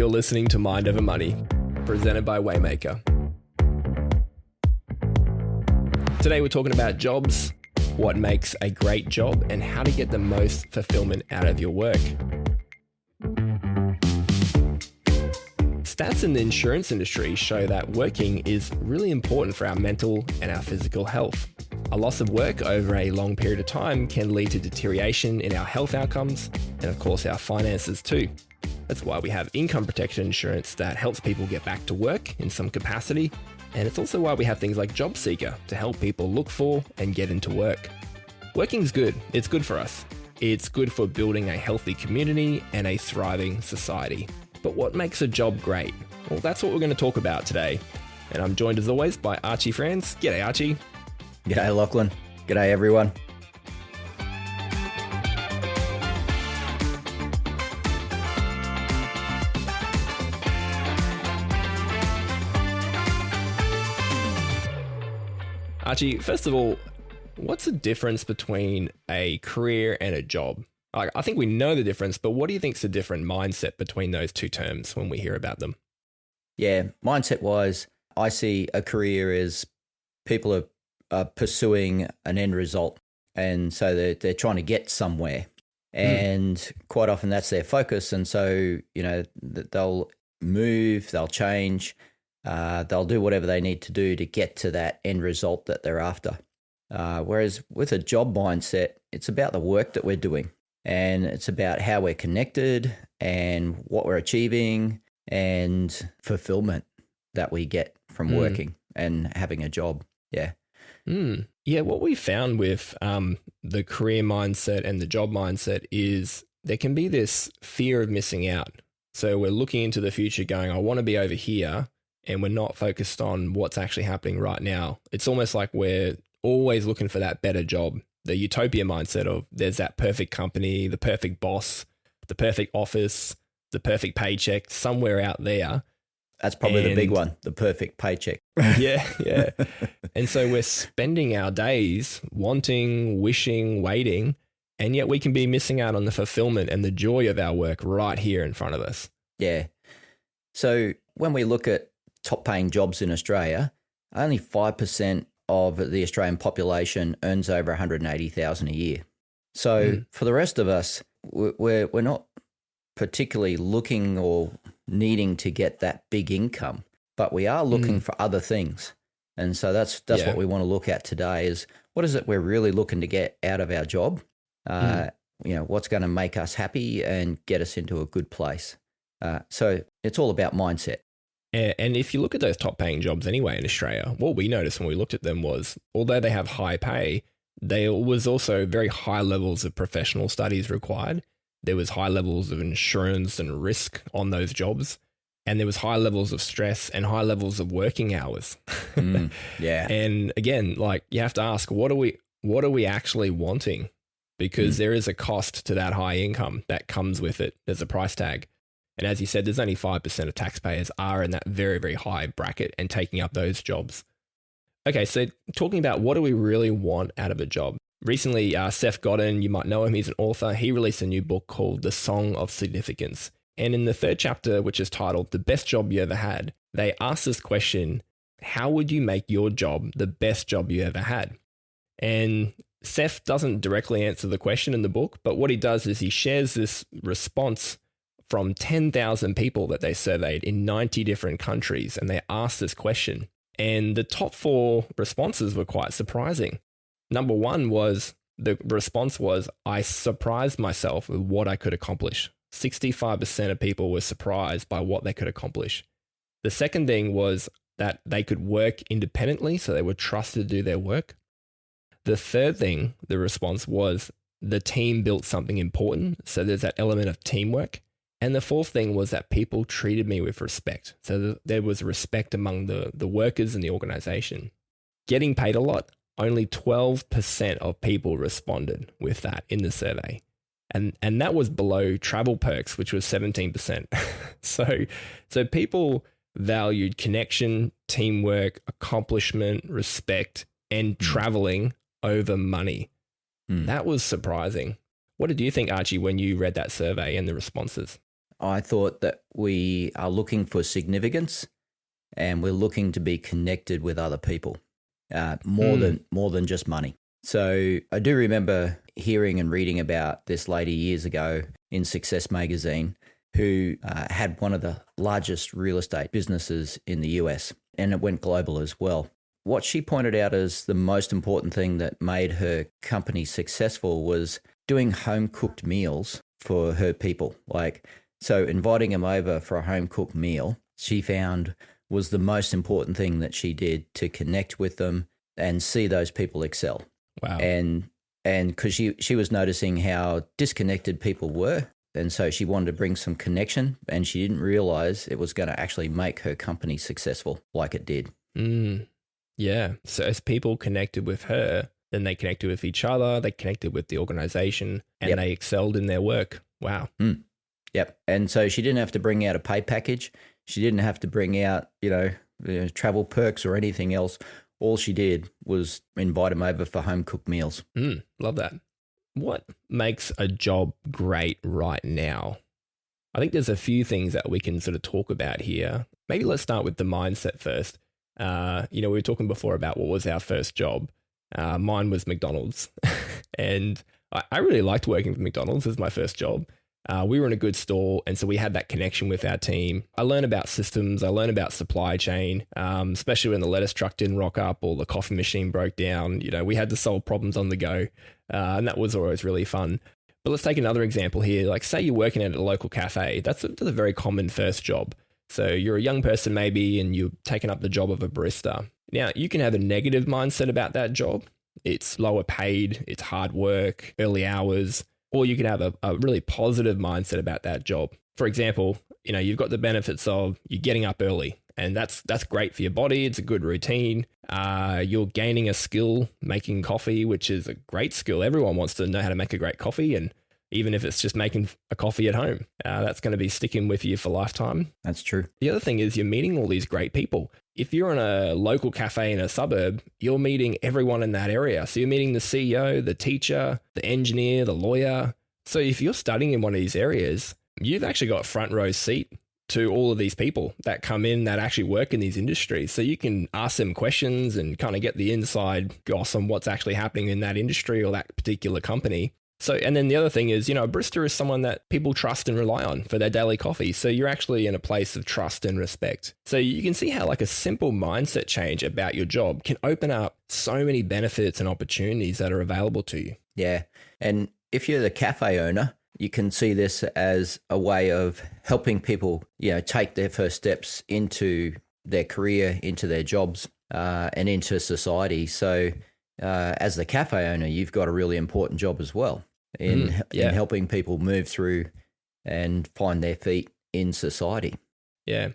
You're listening to Mind Over Money, presented by Waymaker. Today we're talking about jobs, what makes a great job, and how to get the most fulfillment out of your work. Stats in the insurance industry show that working is really important for our mental and our physical health. A loss of work over a long period of time can lead to deterioration in our health outcomes and, of course, our finances too. That's why we have income protection insurance that helps people get back to work in some capacity. And it's also why we have things like Job Seeker to help people look for and get into work. Working's good. It's good for us. It's good for building a healthy community and a thriving society. But what makes a job great? Well, that's what we're going to talk about today. And I'm joined as always by Archie Franz. G'day, Archie. G'day, Lachlan. G'day, everyone. Archie, first of all, what's the difference between a career and a job? I think we know the difference, but what do you think is the different mindset between those two terms when we hear about them? Yeah, mindset-wise, I see a career as people are pursuing an end result, and so they're trying to get somewhere, and quite often that's their focus, and so they'll move, they'll change, they'll do whatever they need to do to get to that end result that they're after. Whereas with a job mindset, it's about the work that we're doing. And it's about how we're connected and what we're achieving and fulfillment that we get from working and having a job. Yeah. Yeah, what we found with the career mindset and the job mindset is there can be this fear of missing out. So we're looking into the future going, I want to be over here, and we're not focused on what's actually happening right now. It's almost like we're always looking for that better job. The utopia mindset of there's that perfect company, the perfect boss, the perfect office, the perfect paycheck somewhere out there. That's probably the big one, the perfect paycheck. Yeah. And so we're spending our days wanting, wishing, waiting, and yet we can be missing out on the fulfillment and the joy of our work right here in front of us. Yeah. So when we look at top paying jobs in Australia, only 5% of the Australian population earns over 180,000 a year. So for the rest of us, we're not particularly looking or needing to get that big income, but we are looking for other things. And so that's what we want to look at today is what is it we're really looking to get out of our job? What's going to make us happy and get us into a good place. So it's all about mindset. And if you look at those top paying jobs anyway in Australia, what we noticed when we looked at them was, although they have high pay, there was also very high levels of professional studies required. There was high levels of insurance and risk on those jobs. And there was high levels of stress and high levels of working hours. Yeah. And again, like you have to ask, what are we actually wanting? Because there is a cost to that high income that comes with it. There's a price tag. And as you said, there's only 5% of taxpayers are in that very, very high bracket and taking up those jobs. Okay, so talking about what do we really want out of a job? Recently, Seth Godin, you might know him, he's an author. He released a new book called The Song of Significance. And in the third chapter, which is titled The Best Job You Ever Had, they ask this question, how would you make your job the best job you ever had? And Seth doesn't directly answer the question in the book, but what he does is he shares this response from 10,000 people that they surveyed in 90 different countries, and they asked this question. And the top 4 responses were quite surprising. Number 1 was, the response was, I surprised myself with what I could accomplish. 65% of people were surprised by what they could accomplish. The second thing was that they could work independently, so they were trusted to do their work. The third thing, the response was, the team built something important, so there's that element of teamwork. And the fourth thing was that people treated me with respect. So there was respect among the workers in the organization. Getting paid a lot, only 12% of people responded with that in the survey. And that was below travel perks, which was 17%. So people valued connection, teamwork, accomplishment, respect, and traveling over money. That was surprising. What did you think, Archie, when you read that survey and the responses? I thought that we are looking for significance and we're looking to be connected with other people more than just money. So I do remember hearing and reading about this lady years ago in Success magazine who had one of the largest real estate businesses in the US, and it went global as well. What she pointed out as the most important thing that made her company successful was doing home-cooked meals for her people. So inviting them over for a home-cooked meal, she found was the most important thing that she did to connect with them and see those people excel. Wow. And because she was noticing how disconnected people were, and so she wanted to bring some connection, and she didn't realize it was going to actually make her company successful like it did. Yeah. So as people connected with her, then they connected with each other, they connected with the organization, and they excelled in their work. Wow. Yep. And so she didn't have to bring out a pay package. She didn't have to bring out, travel perks or anything else. All she did was invite them over for home-cooked meals. Love that. What makes a job great right now? I think there's a few things that we can sort of talk about here. Maybe let's start with the mindset first. We were talking before about what was our first job. Mine was McDonald's. And I really liked working for McDonald's as my first job. We were in a good store, and so we had that connection with our team. I learned about systems. I learned about supply chain, especially when the lettuce truck didn't rock up or the coffee machine broke down. We had to solve problems on the go, and that was always really fun. But let's take another example here. Like, say you're working at a local cafe. That's a very common first job. So you're a young person maybe, and you're taking up the job of a barista. Now, you can have a negative mindset about that job. It's lower paid, it's hard work, early hours. Or you can have a really positive mindset about that job. For example, you've got the benefits of you getting up early, and that's great for your body. It's a good routine. You're gaining a skill making coffee, which is a great skill. Everyone wants to know how to make a great coffee, and even if it's just making a coffee at home, that's going to be sticking with you for lifetime. That's true. The other thing is you're meeting all these great people. If you're in a local cafe in a suburb, you're meeting everyone in that area. So you're meeting the CEO, the teacher, the engineer, the lawyer. So if you're studying in one of these areas, you've actually got a front row seat to all of these people that come in that actually work in these industries. So you can ask them questions and kind of get the inside goss on what's actually happening in that industry or that particular company. So, and then the other thing is, a barista is someone that people trust and rely on for their daily coffee. So you're actually in a place of trust and respect. So you can see how a simple mindset change about your job can open up so many benefits and opportunities that are available to you. Yeah. And if you're the cafe owner, you can see this as a way of helping people, take their first steps into their career, into their jobs, and into society. So as the cafe owner, you've got a really important job as well in helping people move through and find their feet in society. Yeah.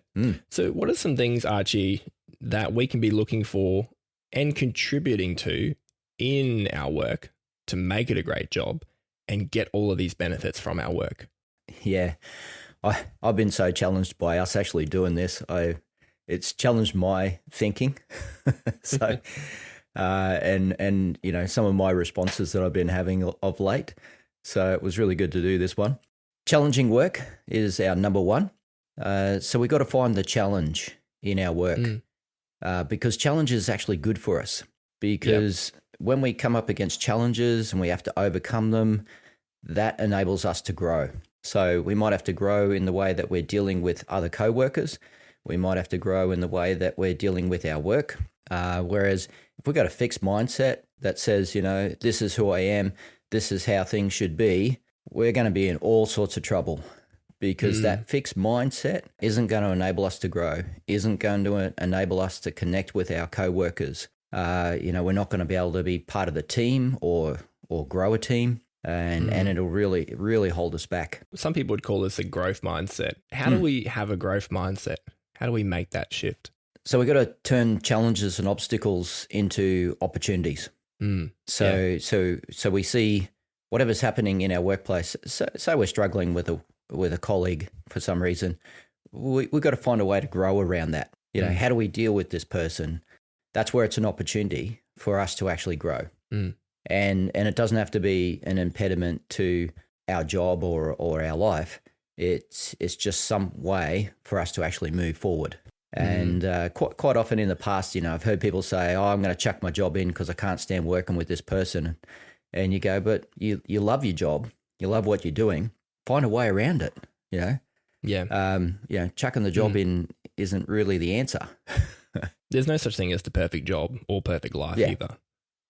So what are some things, Archie, that we can be looking for and contributing to in our work to make it a great job and get all of these benefits from our work? Yeah. I've been so challenged by us actually doing this. It's challenged my thinking. So and some of my responses that I've been having of late. So it was really good to do this one. Challenging work is our number one. So we've got to find the challenge in our work because challenge is actually good for us because when we come up against challenges and we have to overcome them, that enables us to grow. So we might have to grow in the way that we're dealing with other co-workers. We might have to grow in the way that we're dealing with our work. Whereas if we've got a fixed mindset that says, this is who I am, this is how things should be, we're going to be in all sorts of trouble because that fixed mindset isn't going to enable us to grow, isn't going to enable us to connect with our co-workers. We're not going to be able to be part of the team or grow a team. And it'll really, really hold us back. Some people would call this a growth mindset. How do we have a growth mindset? How do we make that shift? So we've got to turn challenges and obstacles into opportunities. So we see whatever's happening in our workplace. So we're struggling with a colleague for some reason. We've got to find a way to grow around that. How do we deal with this person? That's where it's an opportunity for us to actually grow. And it doesn't have to be an impediment to our job or our life. It's just some way for us to actually move forward. And quite often in the past, I've heard people say, "Oh, I'm going to chuck my job in because I can't stand working with this person." And you go, "But you love your job, you love what you're doing. Find a way around it." Chucking the job in isn't really the answer. There's no such thing as the perfect job or perfect life either.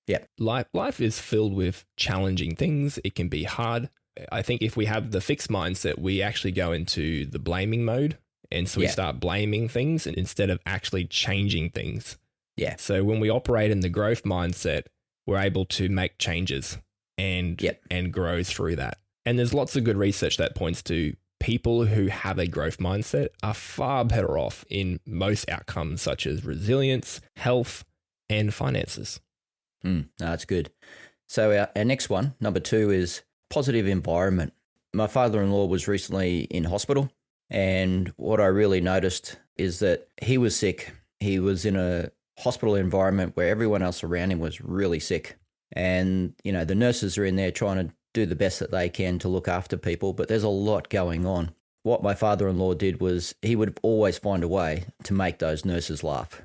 Yeah, life is filled with challenging things. It can be hard. I think if we have the fixed mindset, we actually go into the blaming mode. And so we start blaming things instead of actually changing things. Yeah. So when we operate in the growth mindset, we're able to make changes and grow through that. And there's lots of good research that points to people who have a growth mindset are far better off in most outcomes such as resilience, health, and finances. No, that's good. So our next one, number 2, is positive environment. My father-in-law was recently in hospital. And what I really noticed is that he was sick. He was in a hospital environment where everyone else around him was really sick. And, the nurses are in there trying to do the best that they can to look after people, but there's a lot going on. What my father-in-law did was he would always find a way to make those nurses laugh.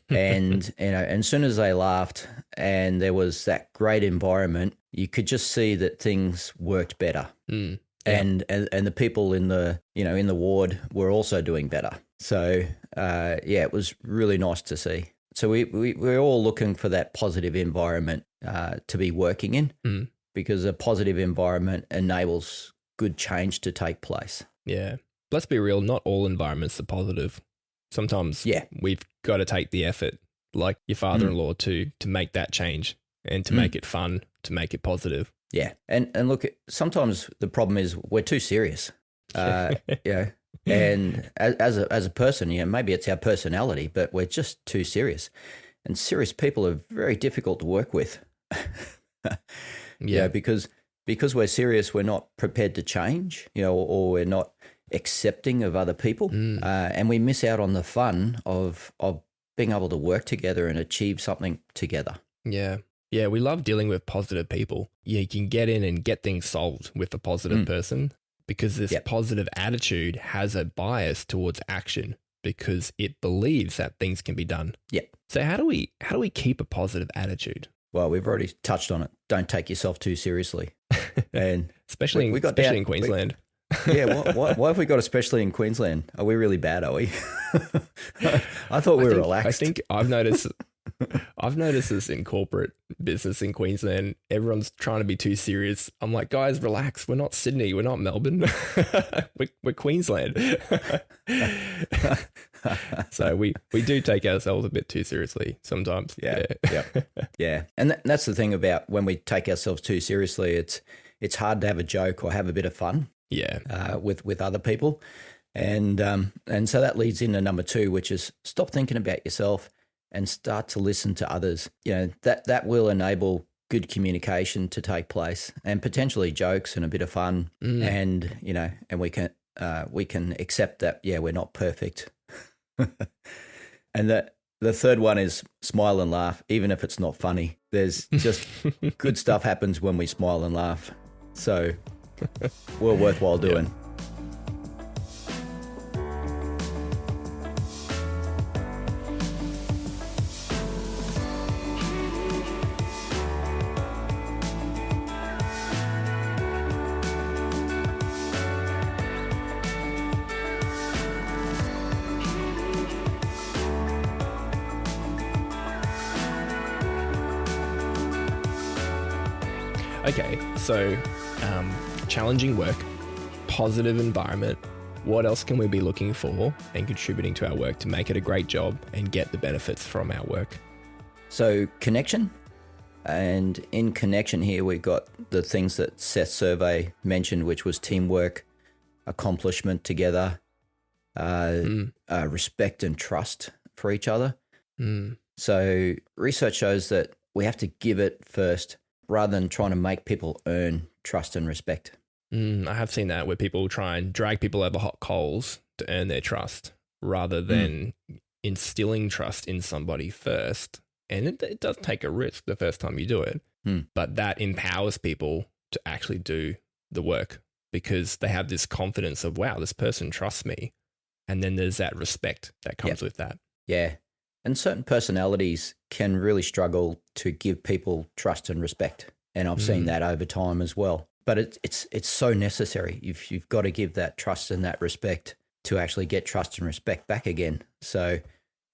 And, as soon as they laughed and there was that great environment, you could just see that things worked better. Mm. And the people in the in the ward were also doing better. So it was really nice to see. So we're all looking for that positive environment to be working in, because a positive environment enables good change to take place. Yeah, let's be real. Not all environments are positive. Sometimes we've got to take the effort, like your father-in-law, to make that change and to make it fun, to make it positive. Yeah, and look, sometimes the problem is we're too serious. And as a person, maybe it's our personality, but we're just too serious. And serious people are very difficult to work with. Because we're serious, we're not prepared to change, or we're not accepting of other people, and we miss out on the fun of being able to work together and achieve something together. Yeah. Yeah, we love dealing with positive people. You can get in and get things solved with a positive person, because this positive attitude has a bias towards action because it believes that things can be done. Yeah. So how do we keep a positive attitude? Well, we've already touched on it. Don't take yourself too seriously. And especially in Queensland. Why have we got especially in Queensland? Are we really bad, are we? I thought we were relaxed. I think I've noticed this in corporate business in Queensland. Everyone's trying to be too serious. I'm like, guys, relax. We're not Sydney. We're not Melbourne. we're Queensland. So we do take ourselves a bit too seriously sometimes. Yeah. And that's the thing about when we take ourselves too seriously. It's hard to have a joke or have a bit of fun. Yeah. With other people. And so that leads into number 2, which is stop thinking about yourself and start to listen to others. That will enable good communication to take place, and potentially jokes and a bit of fun. And and we can accept that we're not perfect. And that the third one is smile and laugh, even if it's not funny. There's just good stuff happens when we smile and laugh. So we're worthwhile doing. Okay, so challenging work, positive environment. What else can we be looking for and contributing to our work to make it a great job and get the benefits from our work? So connection. And in connection here, we've got the things that Seth's survey mentioned, which was teamwork, accomplishment together, respect and trust for each other. So research shows that we have to give it first rather than trying to make people earn trust and respect. I have seen that where people try and drag people over hot coals to earn their trust rather than instilling trust in somebody first. And it does take a risk the first time you do it, but that empowers people to actually do the work because they have this confidence of, wow, this person trusts me. And then there's that respect that comes with that. Yeah. And certain personalities can really struggle to give people trust and respect. And I've seen that over time as well. But it's so necessary. You've got to give that trust and that respect to actually get trust and respect back again. So,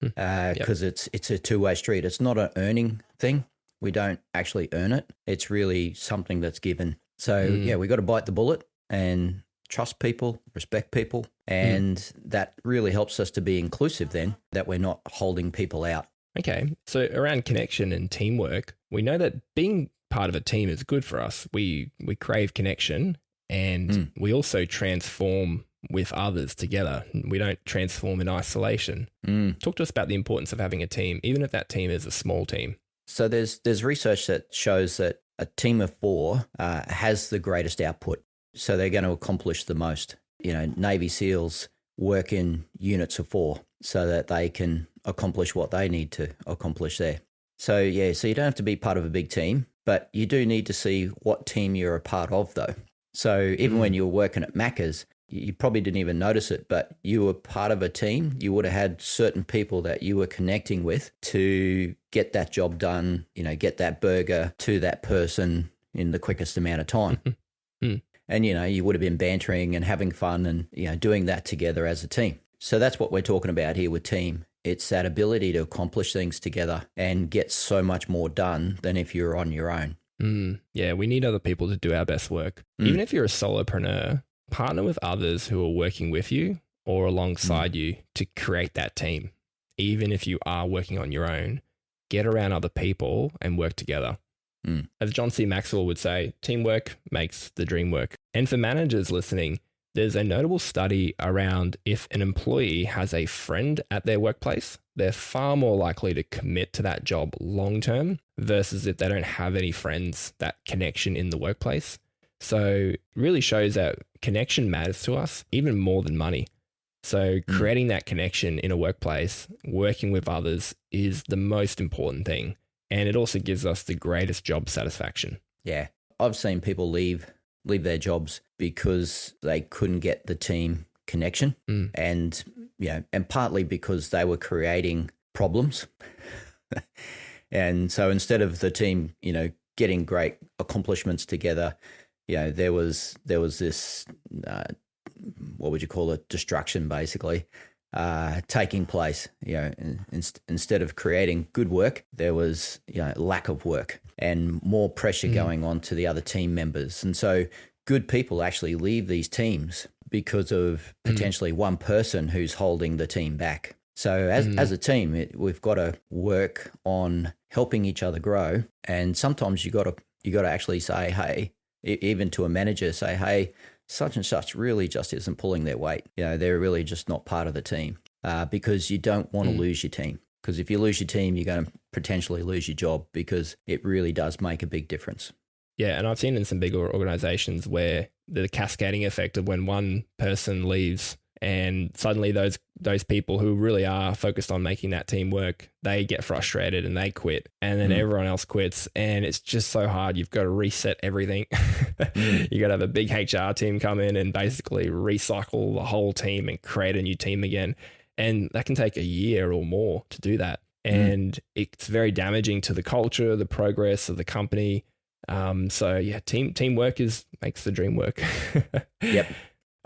because it's a two-way street. It's not an earning thing. We don't actually earn it. It's really something that's given. So, we got to bite the bullet and trust people, respect people. And that really helps us to be inclusive then, that we're not holding people out. Okay. So around connection and teamwork, we know that being part of a team is good for us. We crave connection, and we also transform with others together. We don't transform in isolation. Talk to us about the importance of having a team, even if that team is a small team. So there's research that shows that a team of 4 has the greatest output. So they're going to accomplish the most. You know, Navy SEALs work in units of 4 so that they can accomplish what they need to accomplish there. So you don't have to be part of a big team, but you do need to see what team you're a part of though. So even when you were working at Macca's, you probably didn't even notice it, but you were part of a team. You would have had certain people that you were connecting with to get that job done, get that burger to that person in the quickest amount of time. And, you would have been bantering and having fun and, doing that together as a team. So that's what we're talking about here with team. It's that ability to accomplish things together and get so much more done than if you're on your own. Yeah, we need other people to do our best work. Even if you're a solopreneur, partner with others who are working with you or alongside you to create that team. Even if you are working on your own, get around other people and work together. As John C. Maxwell would say, teamwork makes the dream work. And for managers listening, there's a notable study around if an employee has a friend at their workplace, they're far more likely to commit to that job long term versus if they don't have any friends, that connection in the workplace. So it really shows that connection matters to us even more than money. So creating that connection in a workplace, working with others is the most important thing. And it also gives us the greatest job satisfaction. Yeah. I've seen people leave their jobs because they couldn't get the team connection and partly because they were creating problems. And so instead of the team, getting great accomplishments together, there was this, what would you call it? Destruction, basically. Taking place, instead of creating good work, there was, lack of work and more pressure going on to the other team members. And so good people actually leave these teams because of potentially one person who's holding the team back. So as a team, we've got to work on helping each other grow. And sometimes you got to actually say, hey, even to a manager, say, hey, such and such really just isn't pulling their weight. They're really just not part of the team because you don't want to lose your team. Because if you lose your team, you're going to potentially lose your job because it really does make a big difference. Yeah, and I've seen in some bigger organizations where the cascading effect of when one person leaves and suddenly those people who really are focused on making that team work, they get frustrated and they quit. And then everyone else quits. And it's just so hard. You've got to reset everything. You got to have a big HR team come in and basically recycle the whole team and create a new team again. And that can take a year or more to do that. And it's very damaging to the culture, the progress of the company. So yeah, teamwork makes the dream work. Yep.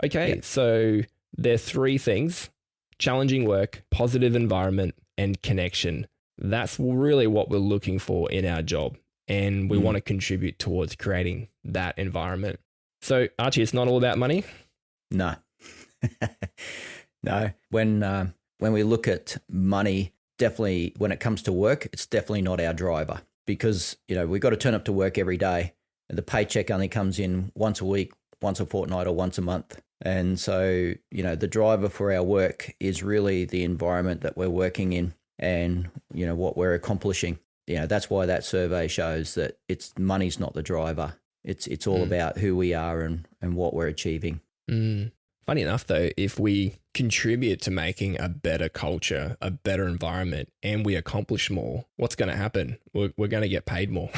Okay. So there are 3 things: challenging work, positive environment, and connection. That's really what we're looking for in our job. And we want to contribute towards creating that environment. So Archie, it's not all about money? No. No. When we look at money, definitely when it comes to work, it's definitely not our driver because, we've got to turn up to work every day. And the paycheck only comes in once a week, once a fortnight, or once a month. And so, the driver for our work is really the environment that we're working in and, what we're accomplishing. That's why that survey shows that money's not the driver. It's all about who we are and what we're achieving. Funny enough, though, if we contribute to making a better culture, a better environment, and we accomplish more, what's going to happen? We're going to get paid more.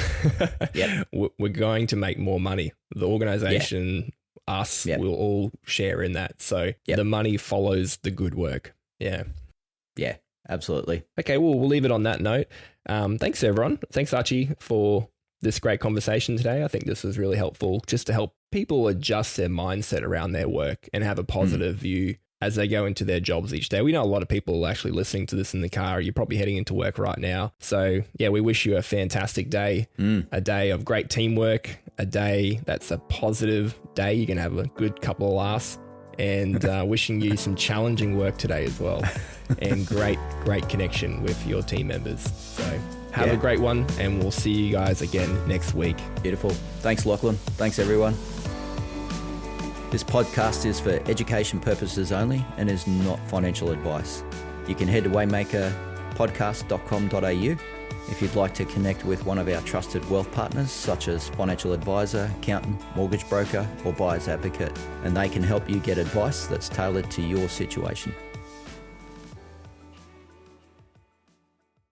Yep. We're going to make more money. The organization us Yep. will all share in that. So the money follows the good work. Yeah. Yeah, absolutely. Okay, well, we'll leave it on that note. Thanks, everyone. Thanks, Archie, for this great conversation today. I think this was really helpful just to help people adjust their mindset around their work and have a positive view as they go into their jobs each day. We know a lot of people actually listening to this in the car. You're probably heading into work right now. So yeah, we wish you a fantastic day, a day of great teamwork, a day that's a positive day. You're going to have a good couple of laughs, and wishing you some challenging work today as well, and great connection with your team members. So have a great one, and we'll see you guys again next week. Beautiful. Thanks, Lachlan. Thanks, everyone. This podcast is for education purposes only and is not financial advice. You can head to waymakerpodcast.com.au if you'd like to connect with one of our trusted wealth partners, such as financial advisor, accountant, mortgage broker, or buyer's advocate, and they can help you get advice that's tailored to your situation.